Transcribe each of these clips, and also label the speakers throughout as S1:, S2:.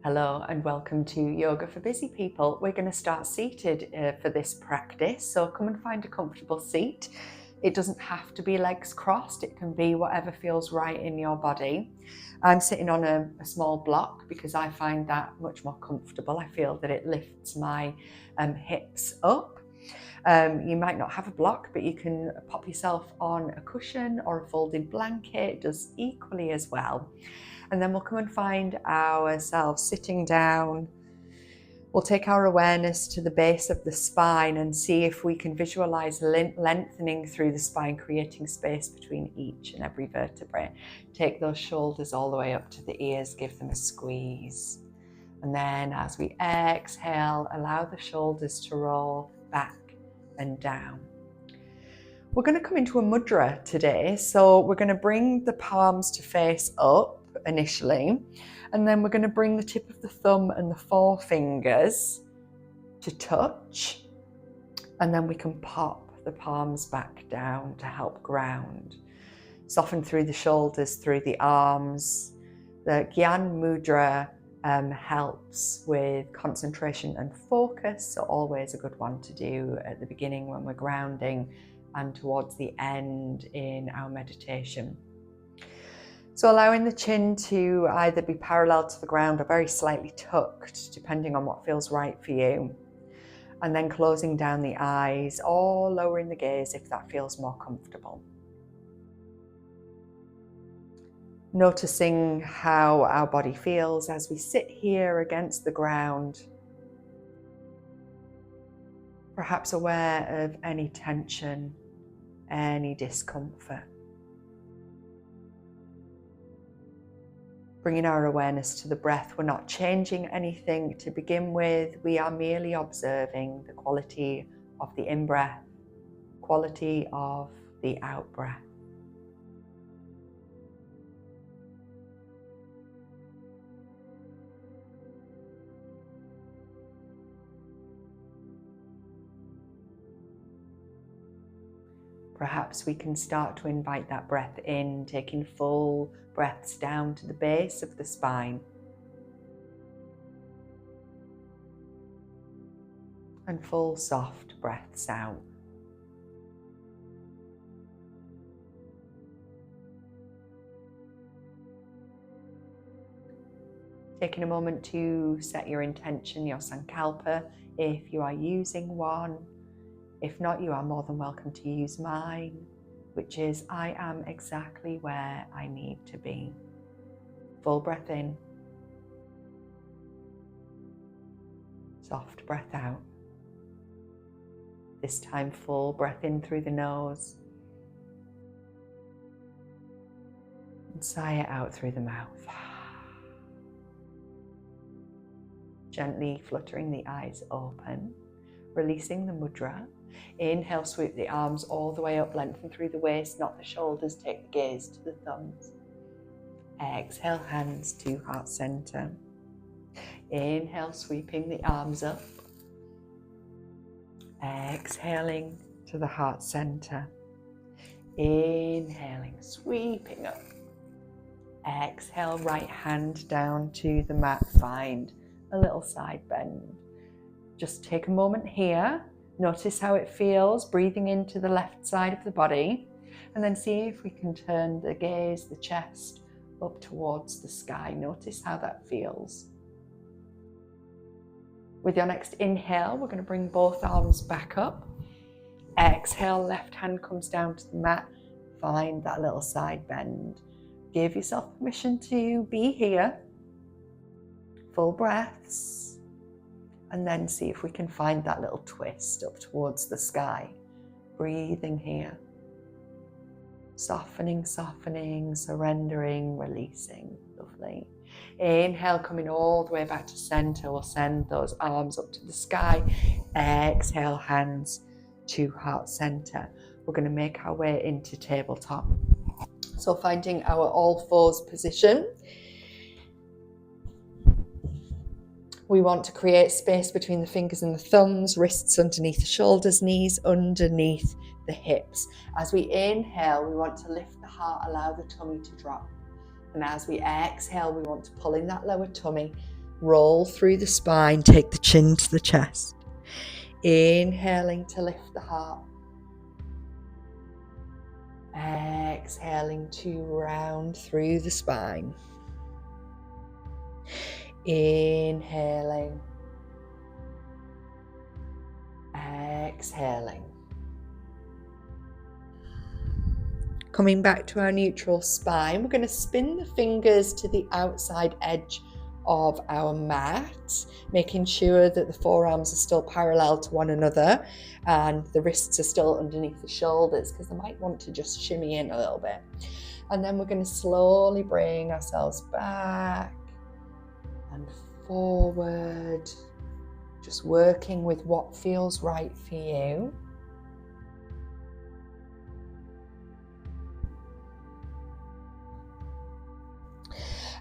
S1: Hello and welcome to Yoga for Busy People. We're going to start seated for this practice, so come and find a comfortable seat. It doesn't have to be legs crossed, it can be whatever feels right in your body. I'm sitting on a small block because I find that much more comfortable. I feel that it lifts my hips up. You might not have a block, but you can pop yourself on a cushion or a folded blanket. It does equally as well. And then we'll come and find ourselves sitting down. We'll take our awareness to the base of the spine and see if we can visualize lengthening through the spine, creating space between each and every vertebrae. Take those shoulders all the way up to the ears, give them a squeeze. And then as we exhale, allow the shoulders to roll back and down. We're going to come into a mudra today. So we're going to bring the palms to face up initially, and then we're going to bring the tip of the thumb and the forefingers to touch, and then we can pop the palms back down to help ground. Soften through the shoulders, through the arms. The Gyan Mudra helps with concentration and focus, so always a good one to do at the beginning when we're grounding and towards the end in our meditation. So allowing the chin to either be parallel to the ground or very slightly tucked, depending on what feels right for you. And then closing down the eyes or lowering the gaze if that feels more comfortable. Noticing how our body feels as we sit here against the ground. Perhaps aware of any tension, any discomfort. Bringing our awareness to the breath. We're not changing anything to begin with. We are merely observing the quality of the in-breath, quality of the out-breath. Perhaps we can start to invite that breath in, taking full breaths down to the base of the spine. And full soft breaths out. Taking a moment to set your intention, your sankalpa, if you are using one. If not, you are more than welcome to use mine, which is I am exactly where I need to be. Full breath in. Soft breath out. This time full breath in through the nose. And sigh it out through the mouth. Gently fluttering the eyes open, releasing the mudra. Inhale, sweep the arms all the way up, lengthen through the waist, not the shoulders, take the gaze to the thumbs. Exhale, hands to heart center. Inhale, sweeping the arms up. Exhaling to the heart center. Inhaling, sweeping up. Exhale, right hand down to the mat, find a little side bend. Just take a moment here. Notice how it feels, breathing into the left side of the body, and then see if we can turn the gaze, the chest, up towards the sky. Notice how that feels. With your next inhale, we're going to bring both arms back up. Exhale, left hand comes down to the mat. Find that little side bend. Give yourself permission to be here. Full breaths. And then see if we can find that little twist up towards the sky. Breathing here. Softening, softening, surrendering, releasing. Lovely. Inhale, coming all the way back to center. We'll send those arms up to the sky. Exhale, hands to heart center. We're going to make our way into tabletop. So finding our all fours position. We want to create space between the fingers and the thumbs, wrists underneath the shoulders, knees underneath the hips. As we inhale, we want to lift the heart, allow the tummy to drop. And as we exhale, we want to pull in that lower tummy, Roll through the spine, take the chin to the chest. Inhaling to lift the heart. Exhaling to round through the spine. Inhaling. Exhaling. Coming back to our neutral spine, we're going to spin the fingers to the outside edge of our mat, making sure that the forearms are still parallel to one another and the wrists are still underneath the shoulders, because they might want to just shimmy in a little bit. And then we're going to slowly bring ourselves back and forward, just working with what feels right for you.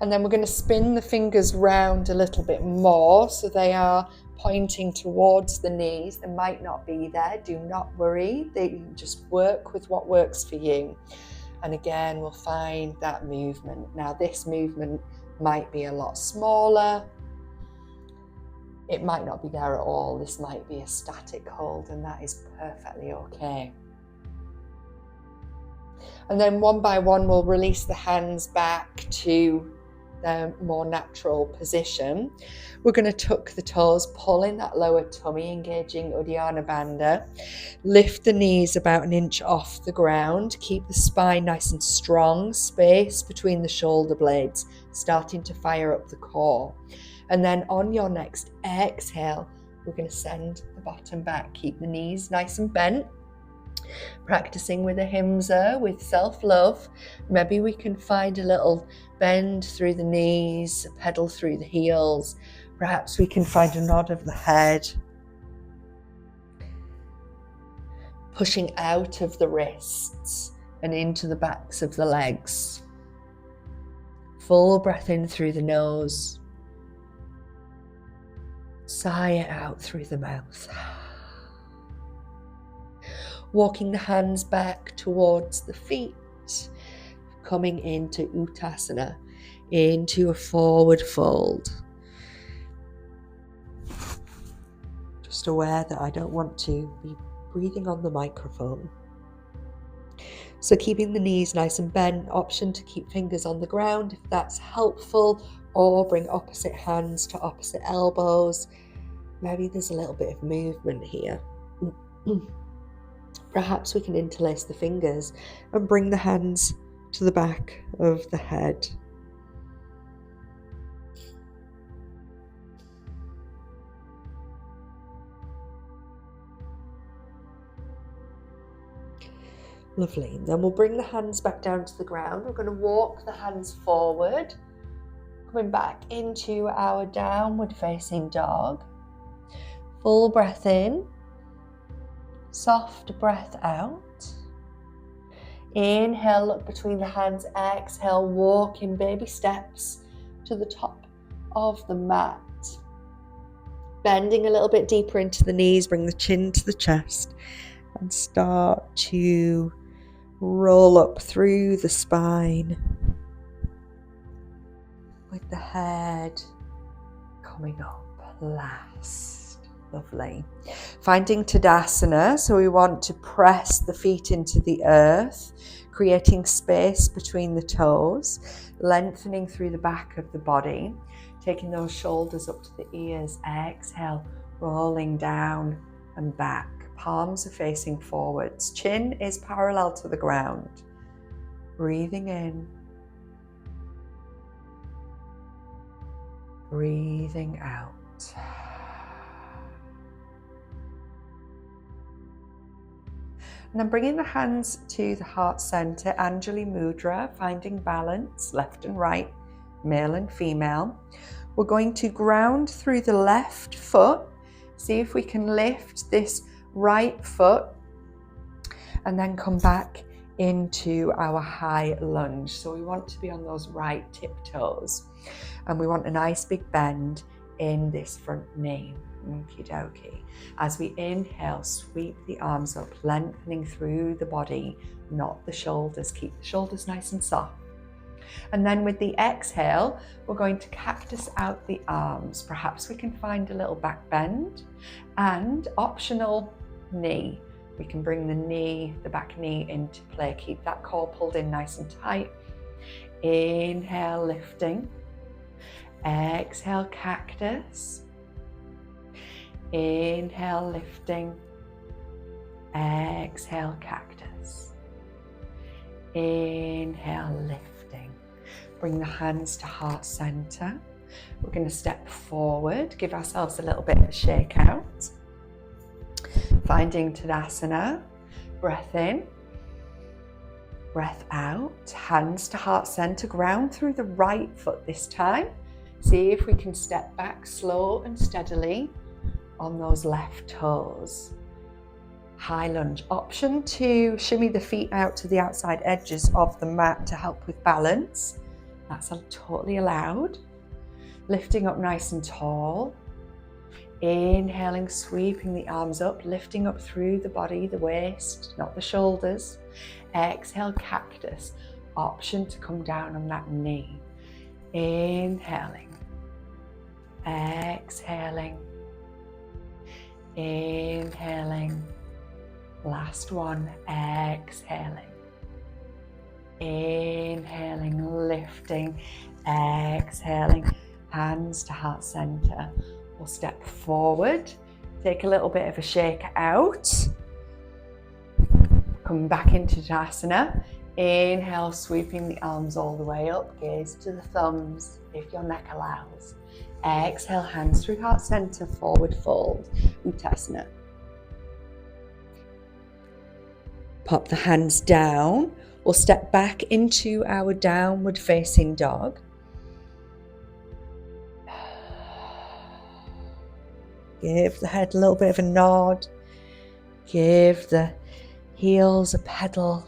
S1: And then we're going to spin the fingers round a little bit more so they are pointing towards the knees. They might not be there. Do not worry. They just work with what works for you. And again, we'll find that movement. Now, this movement might be a lot smaller. It might not be there at all. This might be a static hold, and that is perfectly okay. And then one by one, we'll release the hands back to their more natural position. We're going to tuck the toes, pull in that lower tummy, engaging Uddiyana Bandha. Lift the knees about an inch off the ground. Keep the spine nice and strong. Space between the shoulder blades, starting to fire up the core. And then on your next exhale, we're going to send the bottom back. Keep the knees nice and bent. Practicing with ahimsa, with self-love. Maybe we can find a little bend through the knees, a pedal through the heels. Perhaps we can find a nod of the head. Pushing out of the wrists and into the backs of the legs. Full breath in through the nose. Sigh it out through the mouth. Walking the hands back towards the feet, coming into Uttasana, into a forward fold. Just aware that I don't want to be breathing on the microphone. So keeping the knees nice and bent, option to keep fingers on the ground if that's helpful, or bring opposite hands to opposite elbows. Maybe there's a little bit of movement here. Perhaps we can interlace the fingers and bring the hands to the back of the head. Lovely. Then we'll bring the hands back down to the ground. We're going to walk the hands forward, coming back into our downward facing dog. Full breath in. Soft breath out. Inhale, look between the hands. Exhale, walk in baby steps to the top of the mat. Bending a little bit deeper into the knees, bring the chin to the chest and start to roll up through the spine with the head coming up last. Lovely. Finding Tadasana, so we want to press the feet into the earth, creating space between the toes, lengthening through the back of the body, taking those shoulders up to the ears. Exhale, rolling down and back. Palms are facing forwards. Chin is parallel to the ground. Breathing in. Breathing out. And then bringing the hands to the heart center, Anjali Mudra, finding balance, left and right, male and female. We're going to ground through the left foot. See if we can lift this right foot and then come back into our high lunge. So we want to be on those right tiptoes and we want a nice big bend in this front knee. Okie dokie. As we inhale, sweep the arms up, lengthening through the body, not the shoulders. Keep the shoulders nice and soft. And then with the exhale, we're going to cactus out the arms. Perhaps we can find a little back bend and optional knee. We can bring the back knee into play. Keep that core pulled in nice and tight. Inhale, lifting. Exhale, cactus. Inhale, lifting. Exhale, cactus. Inhale, lifting. Bring the hands to heart center. We're going to step forward, give ourselves a little bit of a shake out. Finding Tadasana. Breath in. Breath out. Hands to heart center. Ground through the right foot this time. See if we can step back slow and steadily on those left toes. High lunge. Option to shimmy the feet out to the outside edges of the mat to help with balance. That's totally allowed. Lifting up nice and tall. Inhaling, sweeping the arms up, lifting up through the body, the waist, not the shoulders. Exhale, cactus. Option to come down on that knee. Inhaling. Exhaling. Inhaling. Last one. Exhaling. Inhaling, lifting, exhaling. Hands to heart center. We'll step forward. Take a little bit of a shake out. Come back into Tadasana. Inhale, sweeping the arms all the way up. Gaze to the thumbs if your neck allows. Exhale, hands through heart center, forward fold, Uttasana. Pop the hands down. We'll step back into our downward facing dog. Give the head a little bit of a nod. Give the heels a pedal.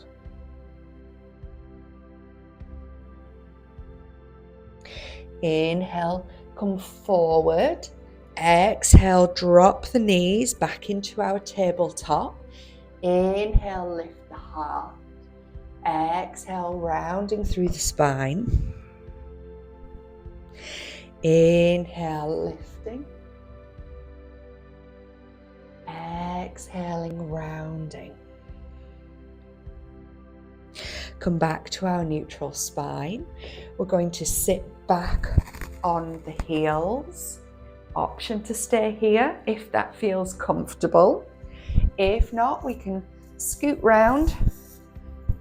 S1: Inhale, come forward. Exhale, drop the knees back into our tabletop. Inhale, lift the heart. Exhale, rounding through the spine. Inhale, lifting. Exhaling, rounding. Come back to our neutral spine. We're going to sit back on the heels. Option to stay here if that feels comfortable. If not, we can scoot round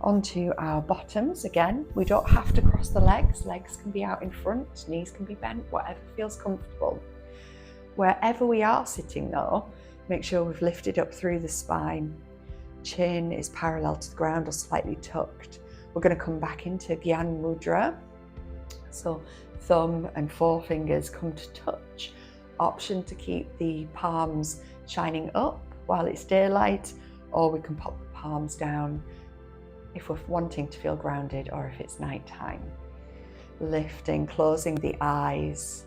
S1: onto our bottoms. Again, we don't have to cross the legs. Legs can be out in front, knees can be bent, whatever feels comfortable. Wherever we are sitting though, make sure we've lifted up through the spine. Chin is parallel to the ground or slightly tucked. We're going to come back into Gyan Mudra. So thumb and forefingers come to touch. Option to keep the palms shining up while it's daylight, or we can pop the palms down if we're wanting to feel grounded or if it's nighttime. Lifting, closing the eyes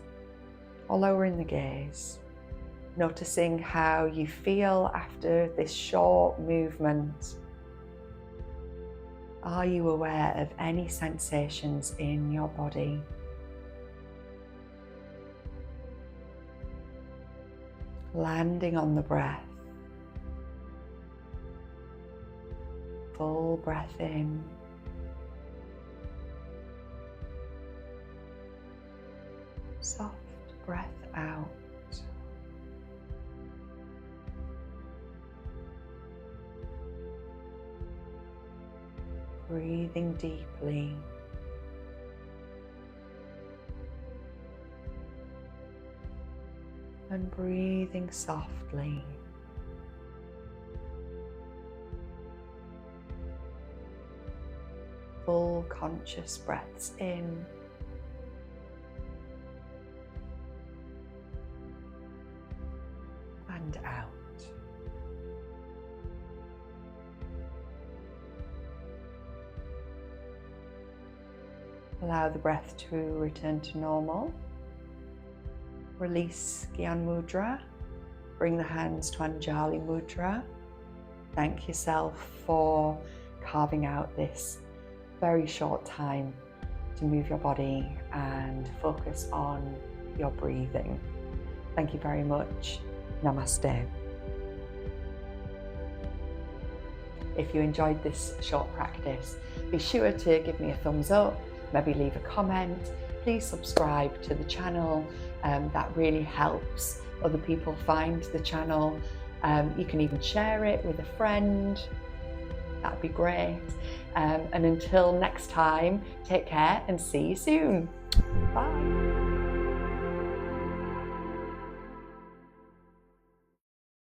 S1: or lowering the gaze. Noticing how you feel after this short movement. Are you aware of any sensations in your body? Landing on the breath. Full breath in. Soft breath out. Breathing deeply. And breathing softly. Full conscious breaths in and out. Allow the breath to return to normal. Release Gyan Mudra. Bring the hands to Anjali Mudra. Thank yourself for carving out this very short time to move your body and focus on your breathing. Thank you very much. Namaste. If you enjoyed this short practice, be sure to give me a thumbs up, maybe leave a comment. Please subscribe to the channel. That really helps other people find the channel. You can even share it with a friend. That would be great. And until next time, take care and see you soon. Bye.